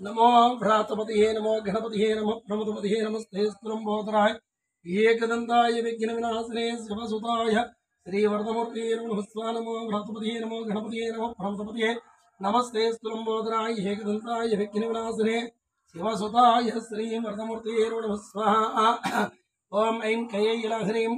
नमो भ्रातपतये नमो गणपतये नमो प्रमदपतये नमस्ते स्तुलंबोदराय एकदंताय विघ्नविनाशने शिवसुताय श्रीवरदमूर्ते नमः स्वाहा। नमो भ्रातपतये नमो गणपतये नमो प्रमदपतये नमस्ते स्तुलंबोदराय एकदंताय विघ्नविनाशने शिवसुताय श्रीवरदमूर्ते नमः स्वाहा। ओम ऐं कैलाह्रीं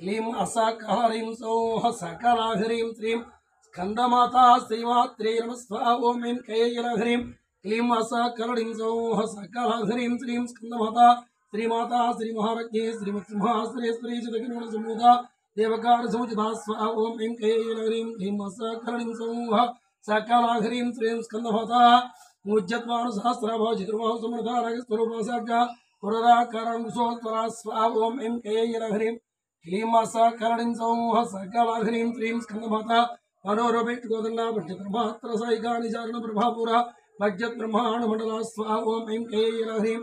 क्लीं असाकालीं सौः सकलाह्रीं श्रीं स्कंदमाता श्रीमात्रे नमः स्वाहा। ओम ऐं कैलाह्रीं क्लीं असाकलड़ीं सौः सकलाह्रीं श्रीं स्कंदमाता श्रीमाता श्रीमहारज्ञे श्रीमत्सिंहासनेश्वरी चिदग्निगुणसम्भूता देवकार समुचिता स्वाहा। ओम ऐं कैलाह्रीं क्लीं असाकलड़ीं सौः सकलाह्रीं श्रीं स्कंदमाता मुज्जत्वानुसहस्रभाजितुर्बाहु समर्था रागस्वरूपसाख्या पुरराकारांकुशोत्तरा स्वाहा। ओम ऐं कैलाह्रीं क्लीमासा करणीं सौः सकलाह्रीं श्रीं स्कंदमाता मनोरभिट गोदंडा भज्यत्रमात्र सायिका निचारण प्रभापुरा भज्यत ब्रह्मांड मंडला स्वाहा। ओम ऐं कैलाह्रीं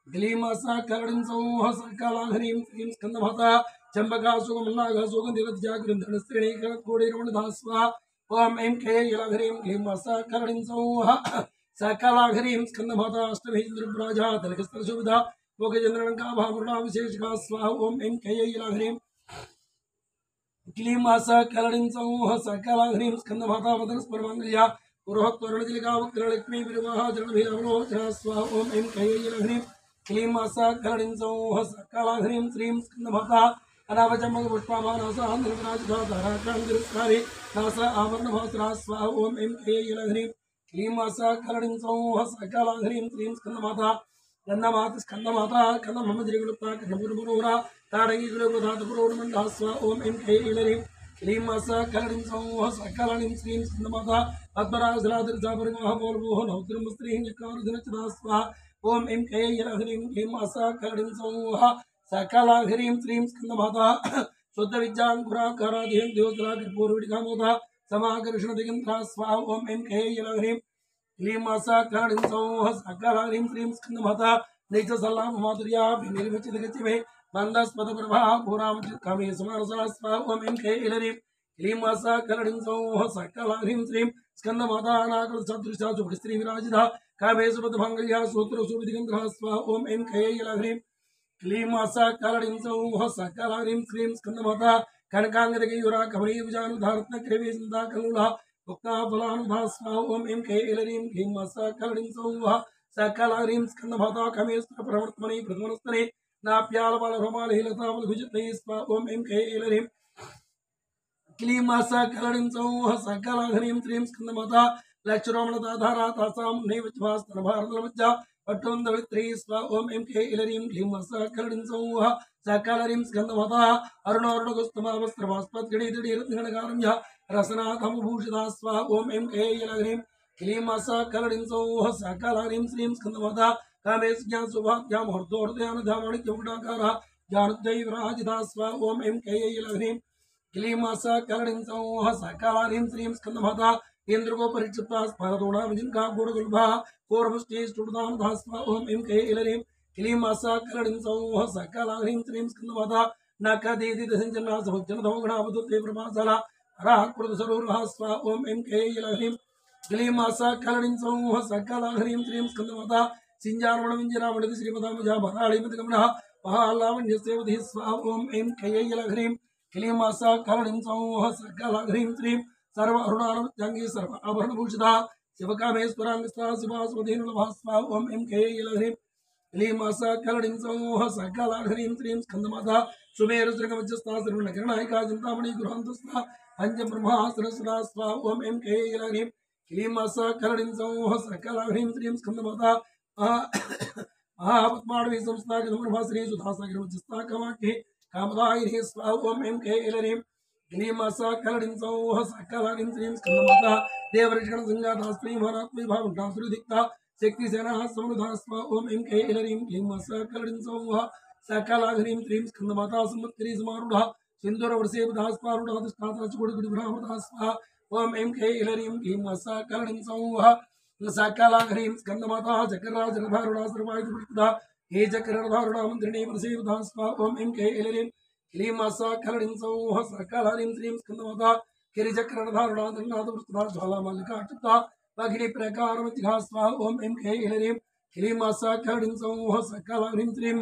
क्लीमासा करणीं सौः सकलाह्रीं श्रीं स्कंदमाता चंबका सुगमन्नाग सुगंधिरजागृंधन श्रेणी कणकोडी रमणदा स्वाहा। ओम ऐं कैलाह्रीं क्लीमासा करणीं सौः सकलाह्रीं स्कंदमाता अष्टमी चंद्रप्राजा तलकस्तर सुविधा भोगचंद्रनका भावना विशेषका स्वाहा। ओम ऐं कैलाह्रीं क्लीमासा कलड़ीं सौः सकलाह्रीं स्कंदमाता वदनस्परमांगल्या पुरोहत्वरणजिलिका वक्रलक्ष्मी विरवाहा चरणभीरवरोचना स्वाहा। ओम ऐं कैलाह्रीं क्लीमासा कलड़ीं सौः सकलाह्रीं श्रीं स्कंदमाता अनावचम्बक पुष्पमानासान्द्रविराजिता धाराकान्तिरुत्कारि नासा आवरणभास्रा स्वाहा। ओम ऐं कैलाह्रीं क्लीमासा कलड़ीं सौः सकलाह्रीं श्रीं स्कंदमाता गन्धमाता स्कंदमाता कन्नममजिरिगुलुत्ता कन्नपुरमुरोरा ताडगी गुलुगुधातपुरोडमण्डा स्वाहा। ओम ऐं कैलाह्रीं क्लीमासा कलड़ीं सौः सकलाह्रीं श्रीं स्कंदमाता पद्मराजलादिर्जापरिमहापोलभोः नौतिर्मस्त्रीं यकारुदिनचिदा स्वाहा। ओम ऐं कैलाह्रीं क्लीमासा कलड़ीं सौः सकलाह्रीं श्रीं स्कंदमाता शुद्ध विद्याङ्कुराकाराधिं द्योतरा कर्पूरविडिकामोदा समाकर्षणदिगन्त्रा स्वाहा। ओम ऐं कैलाह्रीं क्लीमासा कलड़ीं सौः सकलाह्रीं श्रीं स्कंदमाता निज सल्लाम माधुर्या निर्मिचित गचिमे मंदस्पद प्रभा पुरामचित कामे समारसा स्वाहा। ओम ऐं कैलाह्रीं क्लीमासा कलड़ीं सौः सकलाह्रीं श्रीं स्कंदमाता अनाकल सदृशा सुभस्त्री विराजिता कामे सुबद्धमांगल्या सूत्र सुविधिगन्धः स्वाहा। ओम ऐं कैलाह्रीं क्लीमासा कलड़ीं सौः सकलाह्रीं श्रीं स्कंदमाता कनकांगदगयुरा कमनीय विजानुधारत्न क्रेवी चिंता कल्लुला भुक्ता फलानुधा स्वाहा। ओम ऐं कैलाह्रीं क्लीमासा कलड़ीं सौः सकलाह्रीं स्कंदमाता कमेस्त्र प्रवर्तमनि प्रथमनस्तने नाप्यालबालरोमालहीलताबलभुजतये स्वाहा। ओम ऐं कैलाह्रीं क्लीमासा कलड़ीं सौः सकलाह्रीं श्रीं स्कंदमाता लक्ष्मणदाधारा तासां नैवच्भास्तनभारतलमज्जा पट्टोन्दवित्री स्वाहा। ओम ऐं कैलाह्रीं क्लीमासा कलड़ीं सौः सकलाह्रीं स्कंदमाता अरुणोरुणगुस्तमावस्त्रभास्पद्गणितडीरत्नगणकारम्य रसनाथमभूषिता स्वाहा। ओम ऐं कैलाह्रीं क्लीमासा कलड़ीं सौः सकलाह्रीं श्रीं स्कंदमाता कामेशज्ञा सुभाभ्यां हर्दोर्दयानधामणिक्यमुटाकारा जानद्वैविराजिता स्वाहा। ओम ऐं कैलाह्रीं क्लीमासा कलड़ीं सौः सकलाह्रीं श्रीं स्कंदमाता इंद्रगोपरिक्षिप्ता स्मरदोणा विजिन्का गुणगुल्भा कोरमुष्टिष्टुदानधा स्वाहा। ओम ऐं कैलाह्रीं क्लीमासा कलड़ीं सौः सकलाह्रीं श्रीं स्कंदमाता नखदीदिदसञ्जन्ना समुज्जनधोगणावधुते प्रभासला राकृतसरोरुहा स्वाहा। ओम ऐं कैलाह्रीं क्लीमासा कलड़ीं सौः सकलाह्रीं श्रीं स्कंदमाता सिंजारमणविंजरामणिति श्रीमदामजा भराळीमतिगमनः महालावण्यसेवधिः स्वाहा। ओम ऐं कैलाह्रीं क्लीमासा कलड़ीं सौः सकलाह्रीं श्रीं सर्व अरुणानवत्यांगी सर्व आभरणभूषिता शिवकामेश्वराङ्गस्था शिवास्वधीनुलभा स्वाहा। ओम ऐं कैलाह्रीं क्लीमासा कलड़ीं सौः सकलाह्रीं श्रीं स्कंदमाता सुमेरुशृंगमध्यस्था सर्वनगरनायिका चिन्तामणि गृहान्तस्था पंचब्रह्मास्त्रसदा स्वाहा। ओम ऐं कैलाह्रीं क्लीमासा कलड़ीं सौः सकलाह्रीं श्रीं स्कंदमाता महापद्माडवी संस्था गणमर्भाश्री सुधासागरमध्यस्था कामाख्ये कामदायिनी स्वाहा। ओम ऐं कैलाह्रीं क्लीमासा कलड़ीं सौः सकलाह्रीं श्रीं स्कंदमाता देवऋषिगणसंगाता श्रीमहात्मै भावुण्डासुरदिक्ता शक्तिसेनाः समनुधा स्वाहा। ओम ऐं कैलाह्रीं क्लीमासा कलड़ीं सौः सकलाह्रीं श्रीं स्कंदमाता संवत्सरी समारूढा सिन्दूरवर्षेवधास्पारूढा तिष्ठात्राचकोटिगुडिभ्रामृता स्वाहा। ओम ऐं कैलाह्रीं क्लीमासा कलड़ीं सौः सकलाह्रीं स्कंदमाता चक्रराजरधारुणा सर्वायुधपुष्पिता हे चक्ररधारुणा मन्त्रिणी प्रसेवधा स्वाहा। ओम ऐं कैलाह्रीं क्लीमासा कलड़ीं सौः सकलाह्रीं श्रीं स्कंदमाता गिरिचक्ररधारुणा दण्डातपुष्पिता ज्वालामालिका भगिनी प्रकारमतिघा स्वाहा ओम ऐं क्लीं ह्रीं क्लीं सकलिं सौः सकलह्रीं श्रीं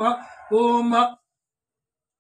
ओम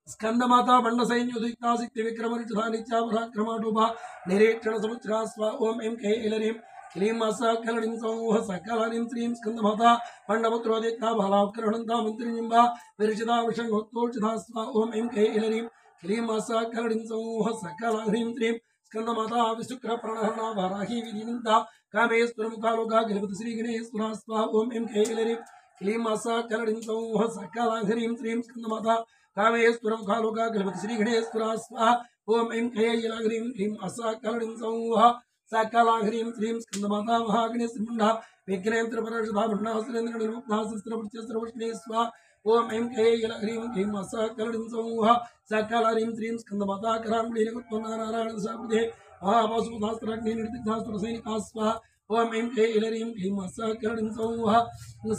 स्कंदमाता बंड सैन्युदिता सिक्ति विक्रमऋषा नित्या पराक्रमाटोभा निरीक्षण समुद्रा स्वा ओम ऐं क्लीं क्लीं सकलिं सौः सकलह्रीं श्रीं स्कंदमाता बंडपुत्रोदिता बालावकरणन्ता मंत्रिनिम्बा विरचिता विषंगोत्तोषिता स्वा ओम ऐं क्लीं क्लीं सकलिं सौः सकलह्रीं श्रीं स्कंदमाता विशुक्र प्रणहरणा वाराही विधिनिन्दा कामेश्वरमुखालोका गिलपति श्री गणेश्वरा स्वा ओम ऐं क्लीं क्लीं सकलिं सौः सकलह्रीं श्रीं स्कंदमाता कामेश्वरमुखालोका गिलपति श्री गणेश्वरा स्वा ओम ऐं क्लीं क्लीं सकलिं सौः सकलह्रीं श्रीं स्कंदमाता महागणेशमुण्डा विघ्नेन्द्र परषदा भण्डासुरेन्द्र निर्मुक्ता शस्त्रपृच्छस्त्रवष्णे स्वा ओम ऐं क्लीं क्लीं सकलिं सौः सकलह्रीं श्रीं स्कंदमाता कराङ्गुलीनकुत्वनारायण शाब्दे महावसुधास्त्राग्नि निर्दिग्धास्त्रसैनिका स्वा ओम ऐं क्लीं क्लीं सकलिं सौः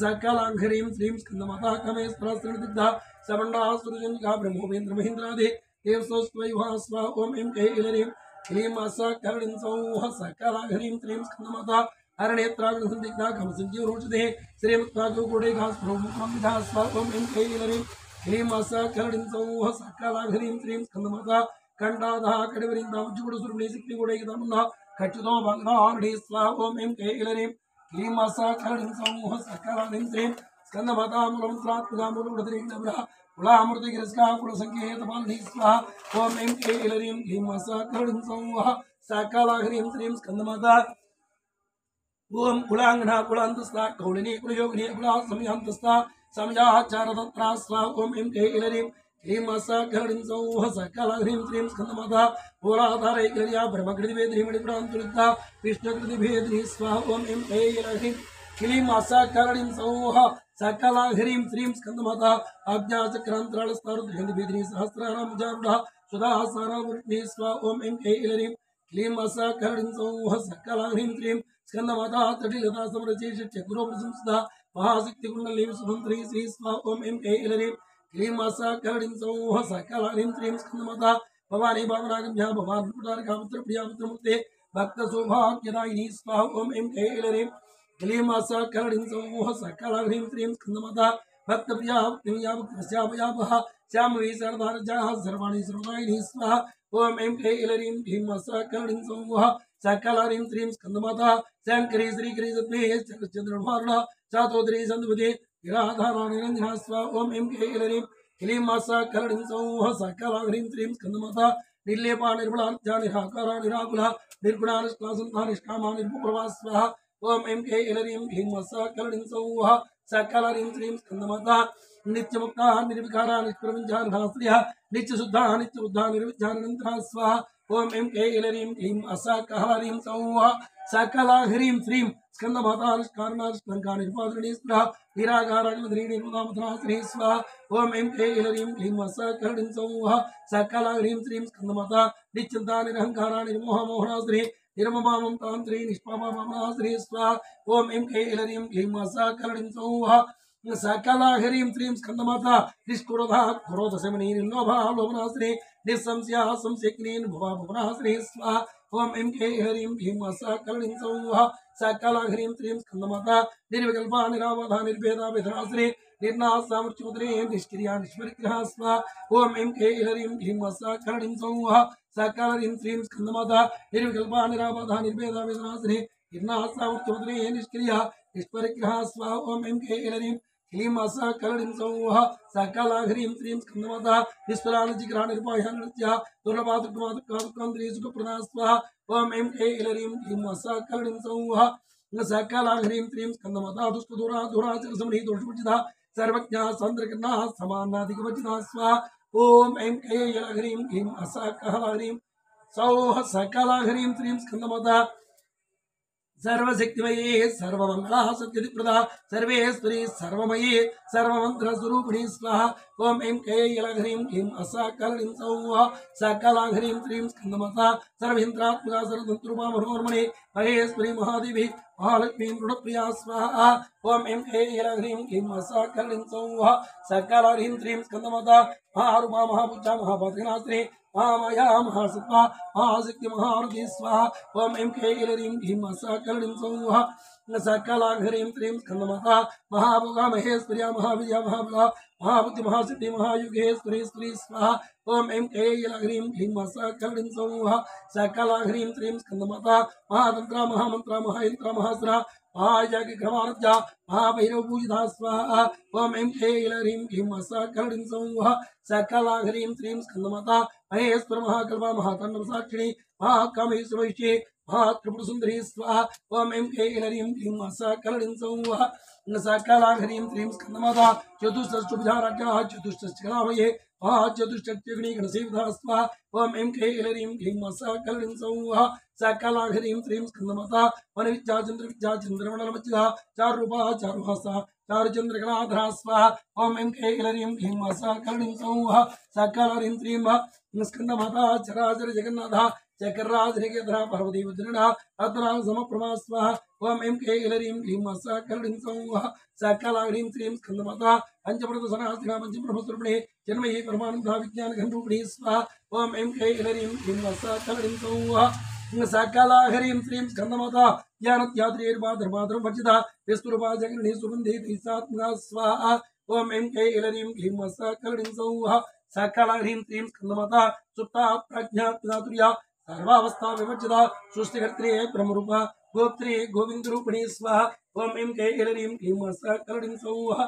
सकलह्रीं श्रीं स्कंदमाता कामेश्वरास्त्रनिर्दिग्धा सबण्डासुरजनका ब्रह्मोपेन्द्र महेन्द्रादे देवसोस्त्वयुहा स्वा ओम ऐं क्लीं क्लीं सकलिं सौः सकलह्रीं श्रीं स्कंदमाता हरणेत्राग्निसंदिग्धा कमसंजीवरोचते श्रीमत्पादुकोटैकास्वरूपा स्वा ओम ऐं क्लीं सकलिं सौः सकलह्रीं श्रीं स्कंदमाता कंडाधा कडिवरिंदामुज्जुगुडुसुरुणे सिक्तिगुडैकदमुन्ना कच्चुतो भगवानडे स्वा ओम ऐं क्लीं सकलिं सौः सकलह्रीं श्रीं स्कंदमाता मूलमन्त्रात्मका मूलगुणतिरेकनवरः कुलामृतगिरस्का कुलसंकेतपालनी स्वाहा ओम ऐं क्लीं सकलिं सौः सकलह्रीं श्रीं स्कंदमाता ओम कुलांगना कुलांतस्था कौलिनी कुलयोगिनी कुला समयांतस्था समयाचारतंत्रा स्वा ओम ऐं क्लीं सकलिं सौः सकलह्रीं श्रीं स्कंदमाता होराधारे क्रिया ब्रह्मकृतिवेद्रीमणिपुरान्तुलिता विष्णुकृतिभेद्री स्वा ओम ऐं क्लीं सकलिं सौः सकलह्रीं श्रीं स्कंदमाता आज्ञाचक्रान्तरालस्तारुद्रगन्धिभेद्री सहस्रारामजारूढा सुधासारावृष्णे स्वा ओम ऐं क्लीं सकलिं सौः सकलह्रीं श्रीं स्कंदमाता तटिलता समरचेष्य गुरुप्रशंसदा महाशक्तिकुण्डली सुमन्त्री श्री स्वा ओम ऐं क्लीं सकलिं सौः सकलह्रीं श्रीं स्कंदमाता भवानी भावनागम्या भवान्पुटारकापुत्रप्रियापुत्रमुक्ते भक्तसौभाग्यदायिनी स्वा ओम ऐं क्लीं सकलिं सौः सकलह्रीं श्रीं स्कंदमाता भक्तप्रिया भक्तिमया भक्तिस्यापयापः श्यामवी सरदारजाः सर्वाणि सर्वदायिनी स्वाहा ओम ऐं क्लीं सकलिं सौः सकलह्रीं श्रीं स्कंदमाता शंकरी श्रीकरी सद्मे चंद्रमारुणा चातोदरी संधुपते गिराधारा निरंजना स्वा ओम ऐं क्लीं सकलिं सौः सकलह्रीं श्रीं स्कंदमाता निर्लेपा निर्मलार्चा निराकारा निराकुला निर्गुणा निष्कासन्ता निष्कामा निर्भुप्रभा स्वाहा ओम ऐं क्लीं सकलिं सौः सकलह्रीं श्रीं स्कंदमाता नित्यमुक्ता निर्विकारा निष्प्रपञ्चा निधास्त्रियः नित्यशुद्धा नित्यबुद्धा निर्विचारणन्त्रा स्वाहा ओम ऐं क्लीं सकलह्रीं सौः सकलह्रीं श्रीं स्कंदमाता निष्कारणाष्टंका निर्पादरणी स्पृहा निराकाराग्निधरी निर्मदामथना श्री स्वाहा ओम ऐं क्लीं सकलिं सौः सकलह्रीं श्रीं स्कंदमाता नित्यन्ता निरहंकारा निर्मोह मोहना श्री निर्ममा ममतांत्री निष्पापा ममना श्री स्वाहा ओम ऐं क्लीं सकलिं सौः सकलह्रीं श्रीं स्कंदमाता निष्क्रोधा क्रोधशमनी निर्लोभा लोभना श्री निस्संशया संशयग्नि भुवा भुवना श्री स्वाहा ओम ऐं क्लीं सकलिं सौः सकलह्रीं श्रीं स्कंदमाता निर्विकल्पा निरावधा निर्भेदा विधना श्री निर्नासा मृत्युमुद्रे निष्क्रिया निष्परिग्रहा स्वाहा ओम ऐं क्लीं सकलिं सौः सकलह्रीं श्रीं स्कंदमाता निर्विकल्पा निरावधा निर्भेदा विधना श्री निर्नासा मृत्युमुद्रे निष्क्रिया निष्परिग्रहा स्वाहा ओम ऐं क्लीं सकलिं सौः सकलह्रीं श्रीं स्कंदमाता निष्फलानजिग्रहा निर्पाह्या नृत्या दुर्लभा दुर्गमातुकान्तरी सुखप्रदा स्वाहा ओम ऐं क्लीं सकलिं सौः सकलह्रीं श्रीं स्कंदमाता दुष्टदूरा दुराचरसमनी दोषवर्जिता सर्वज्ञा चन्द्रकर्णा समानाधिकवचिता स्वाहा ओम ऐं क्लीं सकलह्रीं सौः सकलह्रीं श्रीं स्कंदमाता सर्वशक्तिमये सर्वमंगला सत्यप्रदा सर्वेश्वरी सर्वमये सर्वमंत्रस्वरूपिणी स्वाहा ओम ऐं क्लीं सकलिं सौः सकलह्रीं श्रीं स्कंदमाता सर्वेन्द्रात्मका सर्वतंत्रूपा मनोर्मणे महेश्वरी महादेवी महालक्ष्मी गुणप्रिया स्वाहा ओम ऐं क्लीं सकलिं सौः सकलह्रीं श्रीं स्कंदमाता महारूपा महापूजा महापातकनाश्री महामाया महासत्ता महाशक्ति महारथी स्वाहा ओम ऐं कैलरीं क्लीं सकलरीं सौः सकलाघरीं क्लीं स्कंदमाता महाभोगा महेश्वर्या महाविद्या महाबला महाबुद्धि महासिद्धि महायुगेश्वरी स्त्री स्वाहा ओम ऐं कैलघरीं क्लीं सकलरीं सौः सकलाघरीं क्लीं स्कंदमाता महातंत्रा महामंत्रा महायंत्रा महासुरा महायज्ञक्रमार्जा महाभैरव पूजिता स्वाहा ओम ऐं कैलरीं क्लीं सकलरीं सौः सकलाघरीं क्लीं स्कंदमाता महेश्वर महाकल्पा महातांडव साक्षिणी महाकामेश्वरी महात्रिपुर सुंदरी स्वाहा ओम ऐं कैलरीं क्लीं सकलरीं सौः सकलाघरीं क्लीं स्कंदमाता चतुष्षष्टुभुजाराज्ञा चतुष्षष्टिकलामये महाचतुष्टग्नि गणसेविता स्वाहा ओम ऐं कैलरीं क्लीं सकलरीं सौः सकलाघरीं क्लीं स्कंदमाता वनविद्या चंद्रविद्या चंद्रमंडलमज्जिगा चारुरूपा चारुहासा चारुचंद्रकलाधरा स्वाहा ओम ऐं कैलरीं क्लीं सकलरीं सौः सकलरीं क्लीं स्कंदमाता चराचर जगन्नाथा चक्रराजनिकेतरा पार्वती वज्रणा अतरा समप्रमा स्वाहा ओम ऐं कैलरीं क्लीं सकलरीं सौः सकलाघरीं क्लीं स्कंदमाता पंचप्रद सनास्तिना पंचब्रह्मस्वरूपिणे जन्मये परमानंदा विज्ञान घनरूपिणी स्वाहा ओम ऐं कैलरीं क्लीं सकलरीं सौः सकलाघरीं क्लीं स्कंदमाता ज्ञानत्यात्रेर्वाधर्माधर्म भजिता विस्तुरूपा जगन्नी सुगंधे तीसात्मना स्वाहा ओम ऐं कैलरीं क्लीं सकलरीं सौः सकलाघरीं क्लीं स्कंदमाता सुप्ता प्रज्ञा तुर्या सर्वावस्था विवर्जिता सृष्टिकर्त्री ब्रह्मरूपा गोप्त्री गोविंदरूपिणी स्वाहा ओम ऐं कैलरीं क्लीं सकलरीं सौः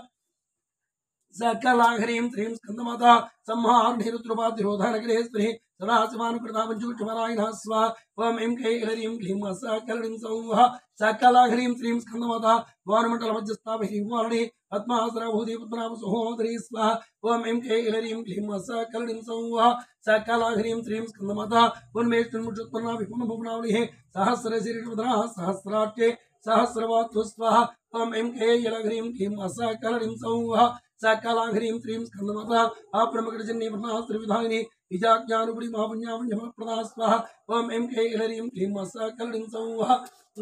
सकलाघरीं क्लीं स्कंदमाता संहारणेरुद्रोपाधिरोधनगृहेश्वरी सदाशिवानुकृतामञ्जूषमरायणः स्वाहा ओम ऐं कैलरीं क्लीं सकलरीं सौः सकलाघरीं क्लीं स्कंदमाता वानमण्डलमध्यस्थाभिर्वाणी पद्मासनभूति पद्मनाभ सहोदरी स्वाहा ओम ऐं कैलरीं क्लीं सकलरीं सौः सकलाघरीं क्लीं स्कंदमाता उन्मेषन्मुषोत्पन्ना विपुलभुवनावलिः सहस्रशीर्षवदनः सहस्राट्ये सहस्रवात्तु स्वाहा ओम ऐं कैलघरीं क्लीं सकलरीं सौः सकलाघरीं क्लीं स्कंदमाता अप्रमकटजन्ये वर्णास्त्रविधायिनी विजाज्ञानुपरि महापुण्यापुण्यफलप्रदा स्वाहा ओम ऐं कैलरीं क्लीं सकलरीं सौः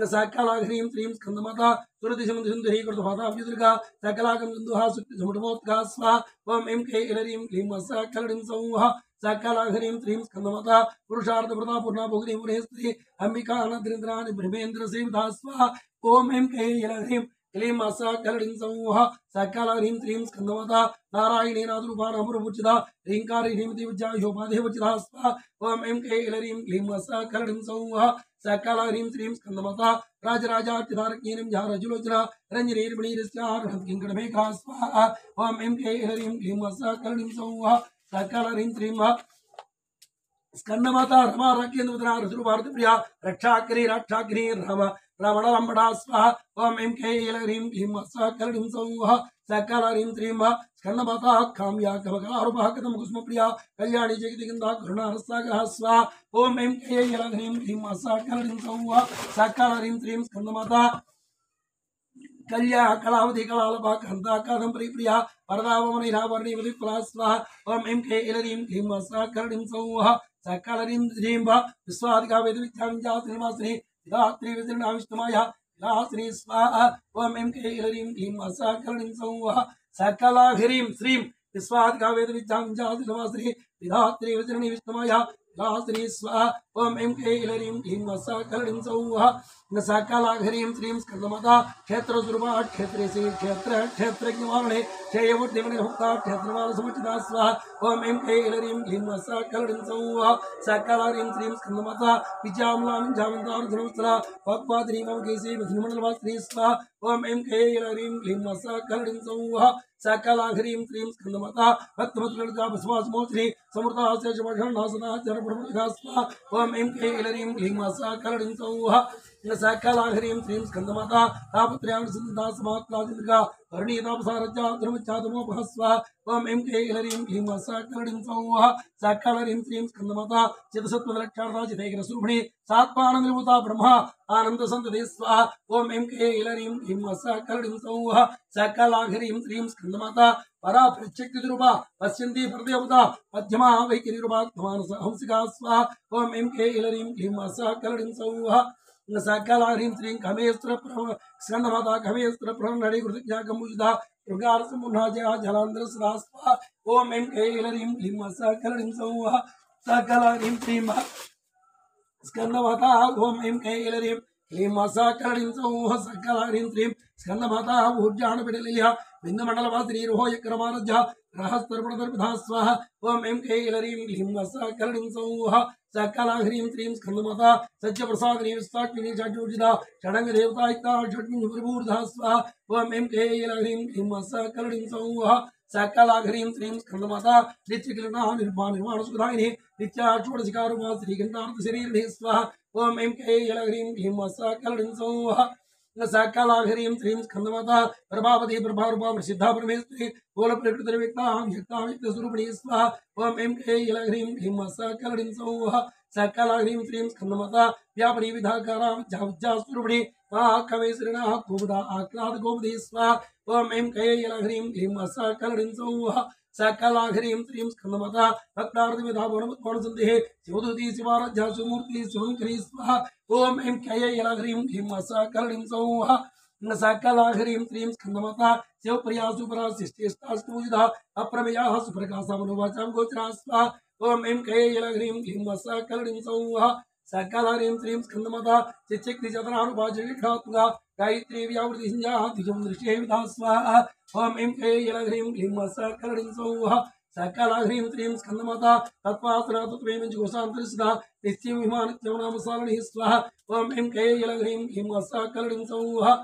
सकलाघरीं क्लीं स्कंदमाता सुरतिसमुद्रसुन्दरी कृतपादाभ्युदुर्गा सकलाकं सिन्धुः सुक्तिसमुद्रमोत्का स्वाहा ओम ऐं कैलरीं क्लीं सकलरीं सौः सकलाघरीं क्लीं स्कंदमाता पुरुषार्थप्रदा पूर्णा भोगिनी पुरेस्त्री अंबिका अनद्रिन्द्राणि ब्रह्मेन्द्र सेविता स्वाहा ओम ऐं कैलघरीं क्लीं सकलरीं सौः सकलाघरीं क्लीं स्कंदमाता नारायणी नादरूपा नमरूपूजिता ह्रींकारी ह्रीमती विद्यायोपाधिवचिता स्वाहा ओम ऐं कैलरीं क्लीं सकलरीं सौः सकलाघरीं क्लीं स्कंदमाता राजराजार्चितारज्ञीनं झारजुलोचना रञ्जनीर्मणिरस्यार्हत्किङ्कणमेघा स्वाहा ओम ऐं कैलरीं क्लीं सकलरीं सौः सकलरीं क्लीं स्कंदमाता रमा राकेन्द्रवदना ऋतुभारतप्रिया रक्षाकरी रक्षाग्नि राम रमणलम्बडा स्वाहा ओम ऐं कैलघरीं क्लीं सकलरीं सौः सकलरीं क्लीं स्कंदमाता काम्या कमकलारूपा कदम्बकुसुमप्रिया कल्याणी जगदिगन्धा करुणारसागरः स्वाहा ओम ऐं कैलघरीं क्लीं सकलरीं सौः सकलरीं क्लीं स्कंदमाता कल्या कलावती कलालपा कांता कादंबरी प्रिया वरदावमनिरावर्णी विधिफला स्वाहा ओम ऐं कैलरीं क्लीं सकलरीं सौः सकलरीं क्लीं विश्वादिका वेदविद्याविद्यात्रिनिवासिनी धात्री विदृढाविष्णुमाया विलासिनी स्वाहा ओम ऐं कैलरीं क्लीं सकलरीं सौः सकलाघरीं श्रीं विश्वादिका वेदविद्याविद्यात्रिनिवासिनी धात्री विदृढी विष्णुमाया विलासिनी स्वाहा ओम ऐं कैलरीं क्लीं सकलरीं सौः सकलाघरीं क्लीं स्कंदमाता क्षेत्रस्वरूपा क्षेत्रेशी क्षेत्र क्षेत्रज्ञवारणे क्षेयवर्तिमणिभक्ता क्षेत्रवालसमुचिता स्वाहा ओम ऐं कैलरीं क्लीं सकलरीं सौः सकलाघरीं क्लीं स्कंदमाता विद्यामलां जामन्तार्जुनवत्सला वाग्वादिनीमकेशी विष्णुमण्डलवासिनी स्वाहा ओम ऐं कैलरीं क्लीं सकलरीं सौः सकलाघरीं क्लीं स्कंदमाता भक्तमतुललिता बसवासमोचनी समृता शेषभषणनासना जरप्रभृतिका स्वाहा ओम ऐं कैलरीं क्लीं सकलरीं सौः सकलाघरीं क्लीं स्कंदमाता तापत्रयां सिद्धा समाक्रादिका वर्णीतापसारज्जा धर्मचातमोपः स्वाहा ओम ऐं कैलरीं क्लीं सकलरीं सौः सकलरीं क्लीं स्कंदमाता चित्तसत्त्वलक्षार्था चितैकरस्वरूपिणी सात्मानन्दभूता ब्रह्मा आनन्दसन्तति स्वाहा ओम ऐं कैलरीं क्लीं सकलरीं सौः सकलाघरीं क्लीं स्कंदमाता परा प्रत्यक्षरूपा पश्यन्ति परदेवता मध्यमा वैखरीरूपा हंसिका स्वाहा ओम ऐं कैलरीं क्लीं सकलरीं सौः सकलाघरीं क्लीं कमेस्त्र स्कंदमाता कमेस्त्र प्रणडि कृतज्ञा कमुजिता शृंगारसमुन्नाजया जलांध्र सदा स्वाहा ओम ऐं कैलरीं क्लीं सकलरीं सौः सकला ह्रीं श्रीं स्कंदमाता ओम ऐं कैलरीं क्लीं सकलरीं सौः सकला ह्रीं श्रीं स्कंदमाता ऊर्जाण पिडलिया बिंदमंडलवासिनी रोहयक्रमारज्ञ रहस्तर्पणदर्पिधा स्वाहा ओम ऐं कैलरीं क्लीं सकलरीं सौः सकला ह्रीं श्रीं स्कंदमाता सत्यप्रसादिनी विस्ताकिनी षड्भुजिता षडंग देवतायुक्ता षड्भुजप्रभूर्धा स्वाहा ओम ऐं कैलरीं क्लीं सकलरीं सौः सकला ह्रीं श्रीं स्कंदमाता नित्यकिरणा निर्माण सुधायिनी नित्याषोडशिकारुमा श्रीगंधार्थ शरीरिणी स्वाहा ओम ऐं कैलरीं क्लीं सकलरीं सौः सकला ह्रीं श्रीं स्कंदमाता प्रभावती प्रभारूपा प्रसिद्धा परमेश्वरी बोल प्रकृतिर्व्यक्ता व्यक्ताव्यक्तस्वरूपिणी स्वाहा ओम ऐं कैलरीं क्लीं सकलरीं सौः सकला ह्रीं श्रीं स्कंदमाता व्यापनी विधाकारा विद्यास्वरूपिणी महाकवेश्वरिणः गोपदा आह्लाद गोपदी स्वाहा ओम ऐं कैलरीं क्लीं सकलरीं सौः सकला ह्रीं श्रीं स्कंदमाता भक्तार्थिविधा भवनसन्देः शिवदूती शिवाराध्या सुमूर्ति शिवङ्करी स्वाहा ओम ऐं कैलरीं क्लीं सकलरीं सौः सकला ह्रीं श्रीं स्कंदमाता शिवप्रिया सुपरा शिष्टेष्टाष्टभुजिता अप्रमेया सुप्रकाशा मनोवाचां गोचरा स्वाहा ओम ऐं कैलरीं क्लीं सकलरीं सौः सकला ह्रीं श्रीं स्कंदमाता चिच्चक्तिचतुरानुपाचरिक्षात्मका गायत्री व्यावृति सिंहा द्विजं दृश्ये विधा स्वाहा ओम ऐं कैलरीं क्लीं सकलरीं सौः सकला ह्रीं श्रीं स्कंदमाता तत्पासना तत्त्वेन जोषान्तरिसदा नित्यं विमानित्यं नाम सारणिः स्वाहा ओम ऐं कैलरीं क्लीं सकलरीं सौः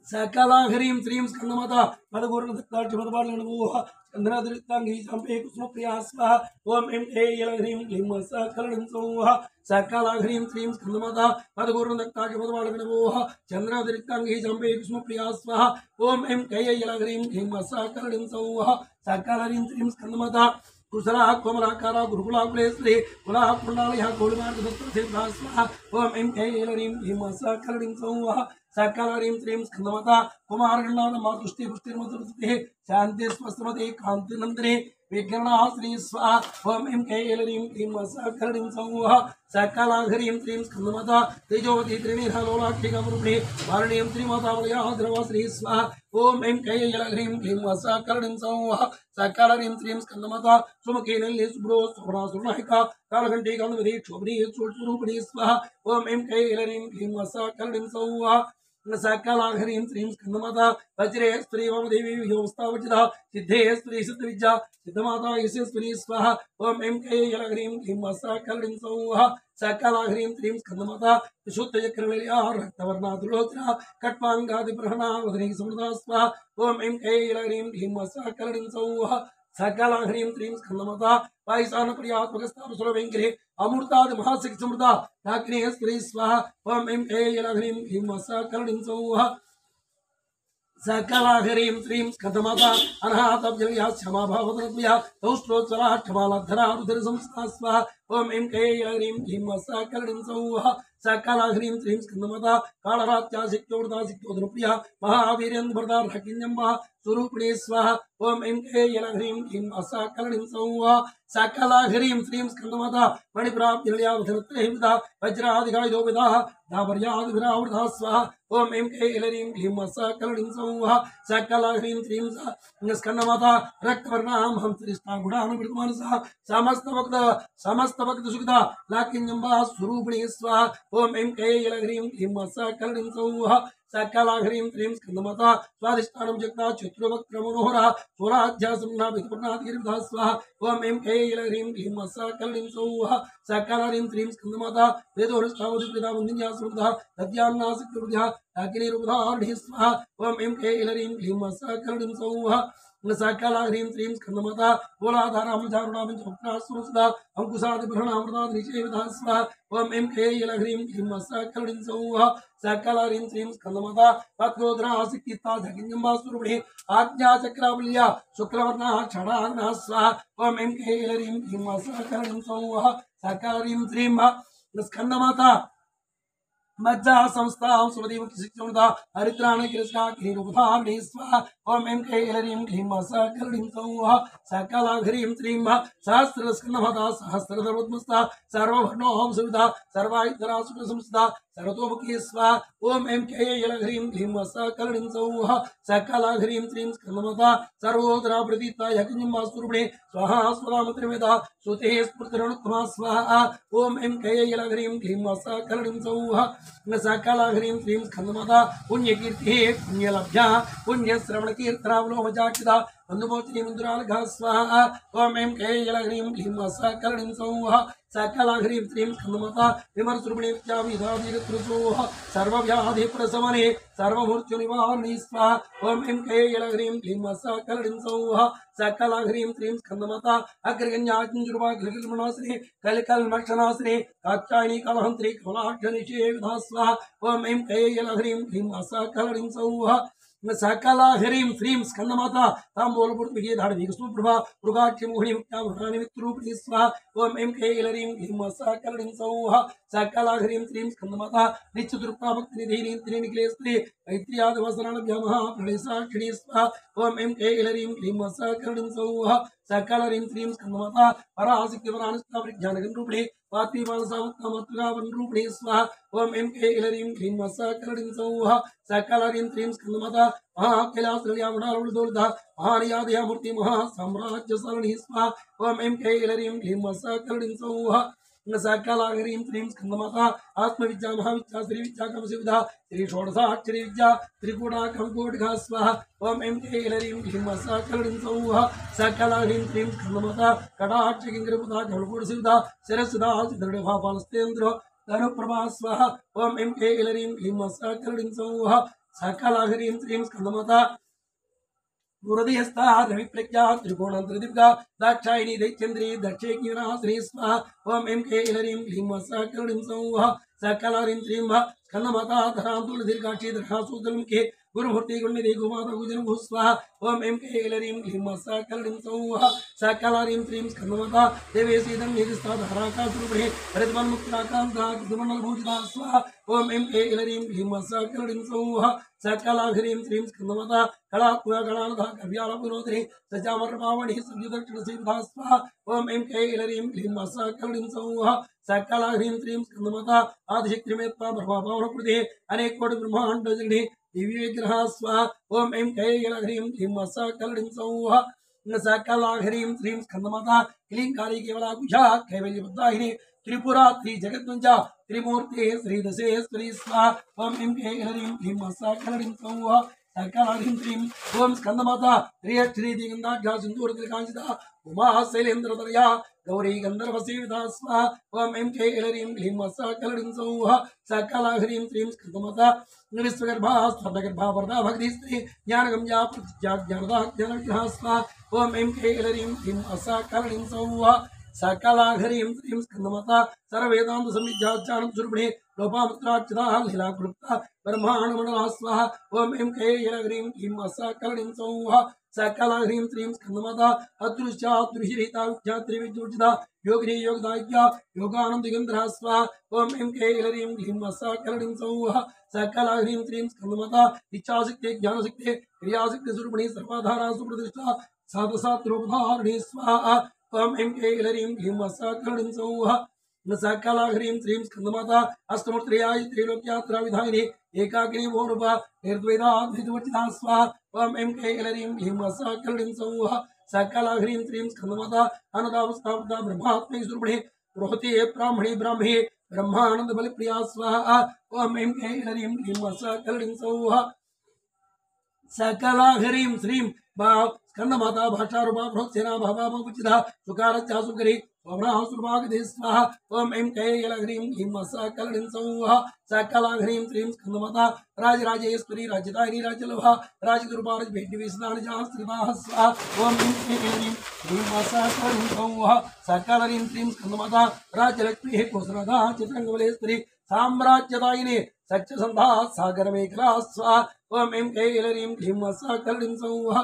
सकला ह्रीं श्रीं स्कंदमाता मदगुरुदत्ताक्षमदपालनमोह चंद्रादृत्तांगी चंपे कुसुमप्रिया स्वाहा ओम ऐं कैलरीं क्लीं सकलरीं सौः सकला ह्रीं श्रीं स्कंदमाता मदगुरुदत्ताक्षमदपालनमोह चंद्रादृत्तांगी चंपे कुसुमप्रिया स्वाहा ओम ऐं कैलरीं क्लीं सकलरीं सौः सकला ह्रीं श्रीं स्कंदमाता कुशला कोमलाकारा गुरुकुलाकुलेश्वरी कुला पुण्डालया कोडिमार्गदत्तसिद्धा स्वाहा ओम ऐं कैलरीं क्लीं सकलरीं सौः सकला ह्रीं श्रीं स्कंदमाता कुमारगणाद मातुष्टि पुष्टिर्मधुरतिः शांति स्वस्मते कांति नंदिनी विज्ञाना श्री स्वाहा ओम ऐं कैलरीं क्लीं सकलरीं सौः सकला ह्रीं श्रीं स्कंदमाता तेजोवती त्रिनेत्रलोलाक्षिकामरूपिणी वारणीं श्रीमाता वलयाद्रवा श्री स्वाहा ओम ऐं कैलरीं क्लीं सकलरीं सौः सकला ह्रीं श्रीं स्कंदमाता सुमुखे नल्लि सुब्रो सुवर्णा सुवर्णाहिका कालघंटी कालवती क्षोभनी स्वरूपिणी स्वाहा ओम ऐं कैलरीं क्लीं सकलरीं सौः सकला ह्रीं श्रीं स्कंदमाता वज्रेश्वरी वामदेवी योस्तावचिता सिद्धेश्वरी सिद्धविद्या सिद्धमाता यशस्विनी स्वाहा ओम ऐं कैलरीं क्लीं सकलरीं सौः सकला ह्रीं श्रीं स्कंदमाता शुद्धचक्रनिलया रक्तवर्णा त्रिलोचना कट्वांगादिप्रहणा वदनी समृता स्वाहा ओम ऐं कैलरीं क्लीं सकलरीं सौः सकला ह्रीं श्रीं स्कंदमाता पायसान प्रियात्मकस्तापसुरवेङ्करे अमृतादि महाशक्ति समृता नाग्नेश्वरी स्वाहा ओम ऐं कैलरीं क्लीं सकलरीं सौः सकला ह्रीं श्रीं स्कंदमाता अनाथब्जल्या क्षमा भावतनत्वया तौष्ट्रोज्ज्वला क्षमालाधरा रुद्रसंस्था स्वाहा ओम ऐं कैलरीं क्लीं सकलरीं सौः सकला ह्रीं श्रीं स्कंदमाता कालरात्या सिक्योर्दा सिक्योदनुप्रिया महावीर्यन्वरदा रकिन्यम्बा स्वरूपिणी स्वाहा ओम ऐं कैलरीं क्लीं सकलरीं सौः सकला ह्रीं श्रीं स्कंदमाता मणिप्राप्तिलया वधनत्रयविधा वज्रादिगायुधोविधाः धावर्यादिभिरावृता स्वाहा ओम ऐं कैलरीं क्लीं सकलरीं सौः सकला ह्रीं श्रीं स्कंदमाता रक्तवर्णां हंसरिष्ठा गुणानुवृतमानसा समस्त भक्त सुखदा लाकिन्यम्बा स्वरूपिणी स्वाहा ओम ऐं कैलरीं क्लीं सकलरीं सौः सकला ह्रीं श्रीं स्कंदमाता स्वादिष्ठानं जगता चतुर्वक्त्रमनोहरा स्वराध्यासन्नाभितपूर्णाधिगिरिविधा स्वाहा ओम ऐं कैलरीं क्लीं सकलरीं सौः सकला ह्रीं श्रीं स्कंदमाता वेदोरष्टावधिप्रिदा वन्दिन्या सुरधा तद्यान्नासिक्युर्ध्या अग्निरुपधारणि स्वाहा ओम ऐं कैलरीं क्लीं सकलरीं सौः सकला ह्रीं श्रीं स्कंदमाता बोलाधारामचारुणामिंचमुक्तासुरसदा अंकुशादिभ्रणामृतादिनिचेविधा स्वाहा ओम ऐं कैलरीं क्लीं सकलरीं सौः सकला ह्रीं श्रीं स्कंदमाता पद्मोद्रासिक्तिता धगिन्यम्बा स्वरूपिणी आज्ञाचक्रावल्या शुक्लवर्णा क्षणाग्नः स्वाहा ओम ऐं कैलरीं क्लीं सकलरीं सौः सकला ह्रीं श्रीं स्कंदमाता मज्जा संस्था सुमदीव शिक्षणदा हरिद्राण कृष्णा गिरिरुधामणि स्वाहा ओम ऐं कैलरीं क्लीं सकलरीं सौः सकलाघरीं श्रीं सहस्रस्कन्धमता सहस्रधर्मस्ता सर्ववर्णों सुविधा सर्वायुधरा सुखसंस्था सर्वतोमुखी स्वाहा ओम ऐं कैलघरीं क्लीं सकलरीं सौः सकलाघरीं श्रीं स्कन्धमता सर्वोदरा प्रतीता यज्ञमास्तुर्पणे स्वाहा स्वधामत्रिवेदा सुते स्फुर्तिरणोत्तमा स्वाहा ओम ऐं कैलघरीं क्लीं सकलरीं सौः सकलाघरीं श्रीं स्कन्धमता पुण्यकीर्ति पुण्यलभ्या पुण्यश्रवणकीर्तनावलोमजाक्षिता बन्धुमोचिनी मुद्रालघा स्वाहा ओम ऐं कैलघरीं क्लीं सकलरीं सौः सकलाघरीं श्रीं स्कन्धमता विमर्शरूपिणी विद्याविधाधिकृतृसोः सर्वव्याधिप्रशमने सर्वमृत्युनिवारणे स्वाहा ओम ऐं कैलघरीं क्लीं सकलरीं सौः सकलाघरीं श्रीं स्कन्धमता अग्रगण्याजुर्वाग्रगल्मनाश्रे कलकल्मक्षनाश्रे कात्यायनी कलहन्त्री कमलाक्षनिषे विधा स्वाहा ओम ऐं कैलघरीं क्लीं सकलरीं सौः सकलाघरीं श्रीं स्कन्धमाता ताम्बूलपूर्तिके धाडवीकस्वप्रभा मृगाक्षि मोहिनी मुक्ता मुद्रानिमित्तरूपिणी स्वाहा ओम ऐं कैलरीं क्लीं सकलरीं सौः सकलाघरीं श्रीं स्कन्धमाता नित्यतृप्ता भक्तिनिधिनी त्रिनिखिलेस्त्री मैत्र्यादिवसनाभ्यामः प्रणयसाक्षिणी स्वाहा ओम ऐं कैलरीं क्लीं सकलरीं सौः सकलरीं श्रीं स्कन्धमाता पराशक्तिवरानुष्ठा विज्ञानगणरूपिणी वात्मीमानसावत्तमत्गावनरूपिणी स्वाहा ओम ऐं कैलरीं क्लीं सकलरीं सौः सकलरीं श्रीं स्कन्धमाता महाकैलासकल्यावणालवृदोर्धा महानियादयामूर्ति महासाम्राज्यसरणी स्वाहा ओम ऐं कैलरीं क्लीं सकलरीं सौः सकलाघरीं श्रीं स्कन्धमाता आत्मविद्या महाविद्या श्रीविद्या कमसिविधा श्री षोडशाक्षरी विद्या त्रिकूटाकं कोटिका स्वाहा ओम ऐं कैलरीं क्लीं सकलरीं सौः सकलाघरीं श्रीं स्कन्धमाता कटाक्षकिङ्करपुता कमलकोटिसिविधा शिरस्सुधा सिद्धर्णभापालस्तेन्द्रो धनुप्रभा स्वाहा ओम ऐं कैलरीं क्लीं सकलरीं सौः सकलाघरीं श्रीं स्कन्धमाता गुरुदयस्था रविप्रज्ञा त्रिकोणान्तरदीपिका दाक्षायणी दैत्येन्द्री दक्षेज्ञराश्री स्वाहा ओम ऐं कैलरीं क्लीं सकलरीं सौः सकलाघरीं श्रीं स्कन्धमाता धरान्तुलदीर्घाक्षी दर्हासूदलमुखे गुरुमूर्ति गुण्यदे गोमाता गुजनभू स्वाहा ओम ऐं कैलरीं क्लीं सकलरीं सौः सकलाघरीं श्रीं स्कन्धमाता देवेशीदं निधिस्था धाराकाशरूपिणे हरितवन्मुक्ताकान्ता कृतमण्डलभूषिता स्वाहा ओम ऐं कैलरीं क्लीं सकलरीं सौः सकलाघरीं श्रीं स्कन्धमाता कलात्मकलानधा कव्यालपुरोधरे सजामरपावणि संयुदक्षिणसेविधा स्वाहा ओम ऐं कैलरीं क्लीं सकलरीं सौः सकलाघरीं श्रीं स्कन्धमाता आदिशक्तिमेत्वा ब्रह्मपावनकृते अनेकोटि ब्रह्माण्डजगणे दिव्यविग्रहा स्वाहा ओम ऐं कैलघरीं क्लीं सकलरीं सौः सकलाघरीं श्रीं स्कन्धमाता क्लींकारी केवला कुशा कैवल्यबद्धाहिने त्रिपुरा त्रिजगद्वंजा त्रिमूर्ते श्रीदशेश्वरी स्वाहा ओम ऐं कैलरीं क्लीं सकलरीं सौः सकलाघरीं श्रीं ओम स्कन्धमाता त्रियक्षरी दिगन्धाढ्या सिन्दूरतिलकाञ्चिता उमा शैलेन्द्रतनया गौरी गन्धर्वसेविता स्वाहा ओम ऐं कैलरीं क्लीं सकलरीं सौः सकलाघरीं श्रीं स्कन्धमाता विश्वगर्भा स्तब्धगर्भा वरदा भक्तिस्त्री ज्ञानगम्या प्रतिज्ञा ज्ञानदा ज्ञानविग्रहा स्वाहा ओम ऐं कैलरीं क्लीं सकलरीं सौः सकलाघरीं श्रीं स्कन्धमाता सर्ववेदान्त संविद्याचारण स्वरूपिणे लोपामुद्रार्चिता लीलाकृप्ता ब्रह्माण्डमण्डला स्वाहा ओम ऐं कैलघरीं क्लीं सकलरीं सौः सकलाघरीं श्रीं स्कन्धमाता अदृश्यादृशिरिता विद्यात्रिविद्युर्जिता योगिनी योगदायिका योगानन्दगन्धरा स्वाहा ओम ऐं कैलरीं क्लीं सकलरीं सौः सकलाघरीं श्रीं स्कन्धमाता इच्छाशक्ति ज्ञानशक्ति क्रियाशक्ति स्वरूपिणी सर्वाधारा सुप्रतिष्ठा साधसात्रोपधारिणी स्वाहा ओम ऐं कैलरीं क्लीं सकलरीं सौः सकलाघरीं श्रीं स्कन्धमाता अष्टमूर्त्याय त्रैलोक्यात्रा विधायिनी एकाकिनी भोरूपा निर्द्वैताद्वैतवर्जिता स्वाहा ओम ऐं कैलरीं क्लीं सकलरीं सौः सकलाघरीं श्रीं स्कन्धमाता अनदावस्थावृता ब्रह्मात्मैक स्वरूपिणे बृहति ब्राह्मणे ब्राह्मे ब्रह्मानंद बलिप्रिया स्वाहा ओम ऐं कैलरीं क्लीं सकलरीं सौः सकलाघरीं श्रीं स्कन्धमाता भाषारूपा बृहत्सेना भवामुचिता सुकारच्चा सुकरी सोमनासुर्भागदे स्वाहा ओम ऐं कैलघरीं क्लीं सकलरीं सौः सकलाघरीं श्रीं स्कन्धमाता राजराजेश्वरी राज्यदायिनी राज्यलभा राजगुरुपारजभेट्यविस्नानजास्त्रिताः स्वाहा ओम ऐं कैलघरीं क्लीं सकलरीं सौः सकलरीं श्रीं स्कन्धमाता राज्यलक्ष्मीः कोसलधा चित्रंगबलेश्वरी साम्राज्यदायिनी सच्चसन्धा सागरमेखला स्वाहा ओम ऐं कैलरीं क्लीं सकलरीं सौः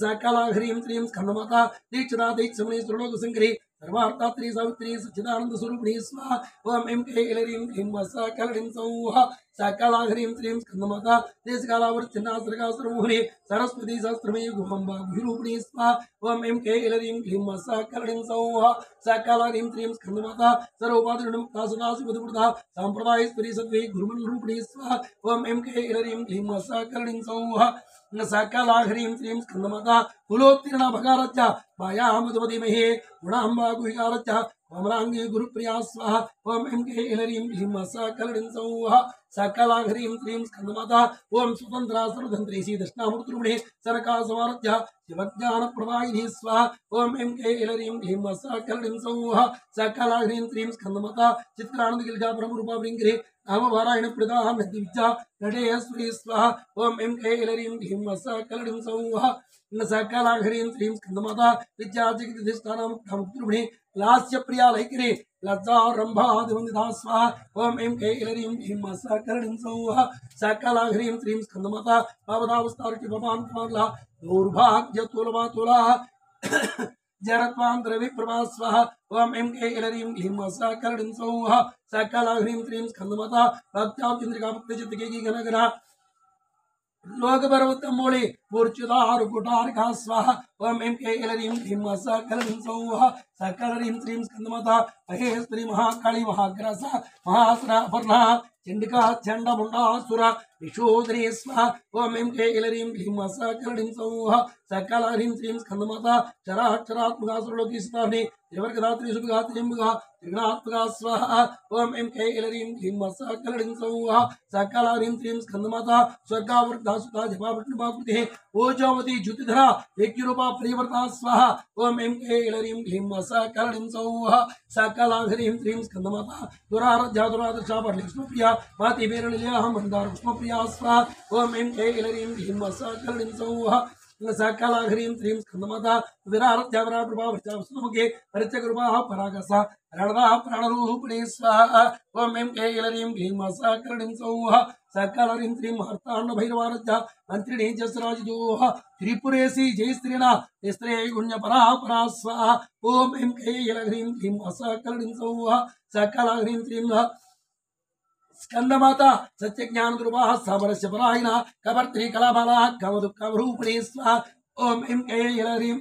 सकलाघरीं श्रीं स्कन्धमाता दीक्षिता दीक्षमणि सुरलोकशङ्करी सर्वार्थात्री सावित्री सच्चिदानंद स्वरूपिणी स्वाहा ओम ऐं क्लीं ऐलरीं क्लीं सकलरीं सौः सकलाघरीं श्रीं स्कंदमाता देशकालावर्तिनासर्गासुरमोहिनी सरस्वती सहस्रमयी गुहंबा गुहिरूपिणी स्वाहा ओम ऐं क्लीं ऐलरीं क्लीं सकलरीं सौः सकलाघरीं श्रीं स्कंदमाता सर्वोपाधिर्मुक्ता सदाशिवदुर्धा सांप्रदायेश्वरी सद्वै गुरुमण्डरूपिणी स्वाहा ओम ऐं क्लीं ऐलरीं क्लीं सकलरीं सौः सकलाघरीं श्रीं स्कंदमाता कुलोत्तीर्ण भगारच्च मायामधुमतिमहे गुणाम्बा गुहिकारच्च वमरांगी गुरुप्रिया स्वाहा ओम ऐं क्लीं ऐलरीं क्लीं सकलरीं सौः सकलाघरीं श्रीं स्कंदमाता ओम स्वतंत्रा सर्वतंत्री श्री दक्षिणामूर्तिरूपिणी सरकासमारध्य शिवज्ञानप्रदायिनी स्वाहा ओम ऐं क्लीं ऐलरीं क्लीं सकलरीं सौः सकलाघरीं श्रीं स्कंदमाता चित्रानंद गिरिजा ब्रह्मरूपा वृंगिरे नामभारायण प्रदाह नदिविद्या नटेश्वरी स्वाहा ओम ऐं क्लीं ऐलरीं क्लीं सकलरीं सौः सकलाघरीं श्रीं स्कंदमाता विद्याजगदिष्ठानामुक्तामुक्तिरूपिणी लास्य प्रिया लैकिरे लज्जारंभादिवंदिता स्वाहा ओम ऐं क्लीं ऐलरीं क्लीं सकलरीं सौः सकलाघरीं श्रीं स्कंदमाता पावदावस्तारति भवान् कुमारला दौर्भाग्यतुलमातुला जरत्वांतरविप्रभा स्वाहा ओम ऐं क्लीं ऐलरीं क्लीं सकलरीं सौः सकलाघरीं श्रीं स्कंदमाता भक्त्याब्दिन्द्रिका भक्तचित्तकेकी घनघना लोकपर्वतमूले मूर्छितार कुटारिका स्वाहा ओम ऐं क्लीं ऐलरीं क्लीं सकलरीं सौः सकलरीं श्रीं स्कंदमाता महेश्वरी महाकाली महाग्रसा महासुरा अपर्णा चंडिका चंडमुंडासुर विशोधरी स्वाहा ओम ऐं क्लीं ऐलरीं क्लीं सकलरीं सौः सकलाघरीं श्रीं स्कंदमाता चराक्षरात्मका सुरलोकी स्थाने त्रिवर्गदात्री सुभगात्रिंबगा त्रिगुणात्मका स्वाहा ओम ऐं क्लीं ऐलरीं क्लीं सकलरीं सौः सकलाघरीं श्रीं स्कंदमाता स्वर्गावर्तासुता जपावृष्णिपाकृतिः ओजोवती ज्योतिधरा व्यक्तिरूपा प्रियवर्ता स्वाहा ओम ऐं क्लीं ऐलरीं क्लीं सकलरीं सौः सकलाघरीं श्रीं स्कंदमाता दुराराध्या दुरादर्शा परलक्ष्मीप्रिया माति बेरलिया मंदार पुष्पप्रिया स्वाहा ओम ऐं क्लीं ऐलरीं क्लीं सकलरीं सौः सकलाघरीं श्रीं स्कंदमाता विराराध्या विराटरूपा वृक्षावसुमुखे परिचयरूपा परागसा रणदा प्राणरूपिणी स्वाहा ओम ऐं क्लीं ऐलरीं क्लीं सकलरीं सौः सकलरीं श्रीं हर्ताण्डभैरवाराध्या मंत्रिणी जसराजदोः त्रिपुरेशी जयस्त्रीणा स्त्रे गुण्यपरा परा स्वाहा ओम ऐं क्लीं ऐलरीं क्लीं सकलरीं सौः सकलाघरीं श्रीं स्कंदमाता सत्यज्ञानरूपा समरस्य परायणा कवर्त्री कलाबाला कमदुःखरूपिणी स्वाहा ओम ऐं क्लीं ऐलरीं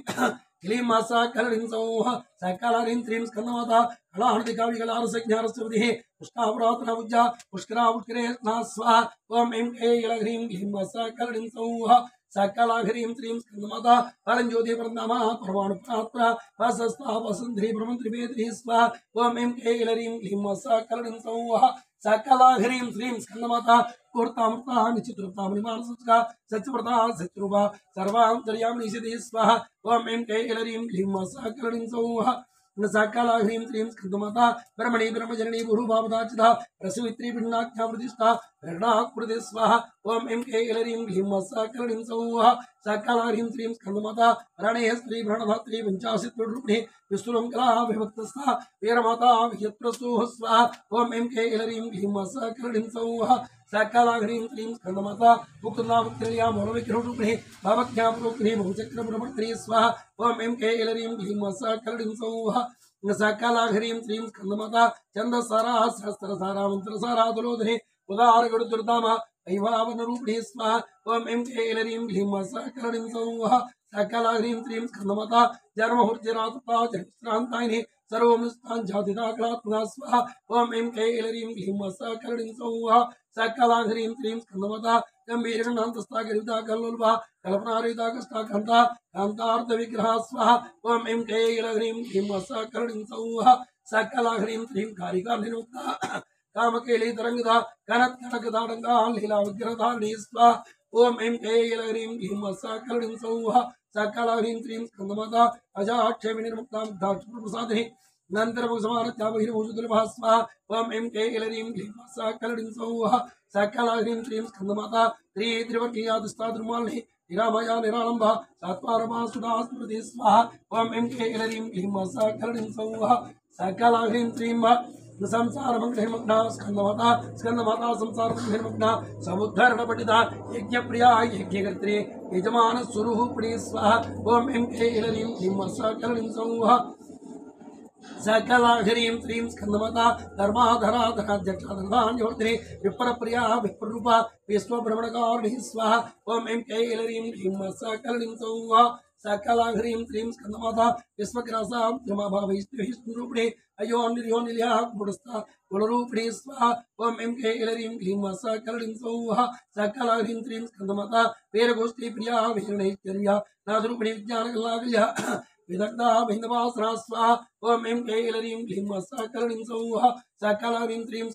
क्लीं सकलरीं सौः सकलाघरीं श्रीं स्कंदमाता कलाहृदिकाविकलारसज्ञानस्वतिः पुष्टापुरातनभुजा पुष्करा पुष्करे स्वाहा ओम ऐं क्लीं ऐलरीं क्लीं सकलरीं सौः सकलाघरीं श्रीं स्कंदमाता परंज्योति परनामा परमाणुप्रात्रा वसस्ता वसुंधरी ब्रह्मत्रिवेदी स्वाहा ओम ऐं क्लीं ऐलरीं क्लीं सकलरीं सौः सकलाघरीं श्रीं स्कंदमाता पूर्तामृता निश्चितरूपा मणिमानसुका सत्यव्रता सत्यरूपा सर्वान्तर्यामिनी सिद्धि स्वाहा ओम ऐं क्लीं ऐलरीं क्लीं सकलरीं सौः सकलाघरीं श्रीं स्कंदमाता ब्रह्मणी ब्रह्मजननी गुरुभावदाचिता प्रसवित्री भिन्नाख्या प्रतिष्ठा प्रेरणाकृति स्वाहा ओम ऐं क्लीं ऐलरीं क्लीं सकलरीं सौः सकलाघरीं श्रीं स्कंदमाता रणेश्वरी भरणधात्री पंचाशत्रूपिणी विष्णुलंकला विभक्तस्था वीरमाता वियत्प्रसूः स्वाहा ओम ऐं क्लीं ऐलरीं क्लीं सकलरीं सौः सकलाघरीं श्रीं स्कंदमाता मुकुन्दावक्त्रिया मौलविकिरूपिणी भावज्ञापरूपिणी बहुचक्रप्रवर्तिनी स्वाहा ओम ऐं क्लीं ऐलरीं क्लीं सकलरीं सौः सकलाघरीं श्रीं स्कंदमाता चंदसारा सहस्रसारा मंत्रसारा दुलोधने उदारगुरुदुर्दामा वैभावनरूपिणी स्वाहा ओम ऐं क्लीं ऐलरीं क्लीं सकलरीं सौः सकलाघरीं श्रीं स्कंदमाता जन्महुर्जरातता जन्मश्रान्तायिनी सर्वमस्ताञ्जातिता कलात्मका स्वाहा ओम ऐं क्लीं ऐलरीं क्लीं सकलरीं सौः सकलाघरीं श्रीं स्कंदमाता गंभीरगणान्तस्था गरिता कल्लोलभा कल्पनारहिता कष्टा कान्ता कान्तार्धविग्रहा स्वाहा ओम ऐं क्लीं ऐलरीं क्लीं सकलरीं सौः सकलाघरीं श्रीं कारिकानिरुक्ता कामकेली तरंगदा कनत्कनकदाडंगा लीला विग्रहधारिणी स्वाहा ओम ऐं क्लीं ऐलरीं क्लीं सकलरीं सौः सकलाघरीं श्रीं स्कंदमाता अजाक्षेमिनिर्मुक्ता मुग्धाक्षप्रसादिनी नंतरमुखसमारत्या बहिर्भूषुदुर्भा स्वाहा ओम ऐं क्लीं ऐलरीं क्लीं सकलरीं सौः सकलाघरीं श्रीं स्कंदमाता त्रिवर्गीयादिष्टाद्रुमालिनी निरामया निरालंबा सात्वारमा सुधा स्मृति स्वाहा ओम ऐं क्लीं ऐलरीं क्लीं सकलरीं सौः सकलाघरीं श्रीं संसार मंगलमग्ना स्कंदमाता संसार मंगलमग्ना समुद्धरण पंडिता यज्ञप्रिया यज्ञकर्त्री यजमान स्वरूपिणी स्वाहा ओम ऐं क्लीं ऐलरीं क्लीं सकलरीं सौः सकला ह्रीं श्रीं स्कंदमता धर्माधरा धनाध्यक्षा धनान्योत्रे विप्रप्रिया विप्ररूपा विश्वभ्रमणकारिणी स्वाहा ओम ऐं कैलरीं ह्रीं सकलिं सौहा सकला ह्रीं श्रीं स्कंदमता विश्वग्रासा विष्णुरूपिणे अयो निर्योनिल्या गुणस्था गुणरूपिणे स्वाहा ओम ऐं कैलरीं ह्रीं सकलिं सौहा सकला ह्रीं श्रीं स्कंदमता वीरगोष्ठी प्रिया वीरणैत्यर्या नादरूपिणी विज्ञानकलाकल्या विदग्धा भिन्दवासना स्वाहा ओम ऐं कैलरीं ह्रीं सकलिं सौहा सकला ह्रीं श्रीं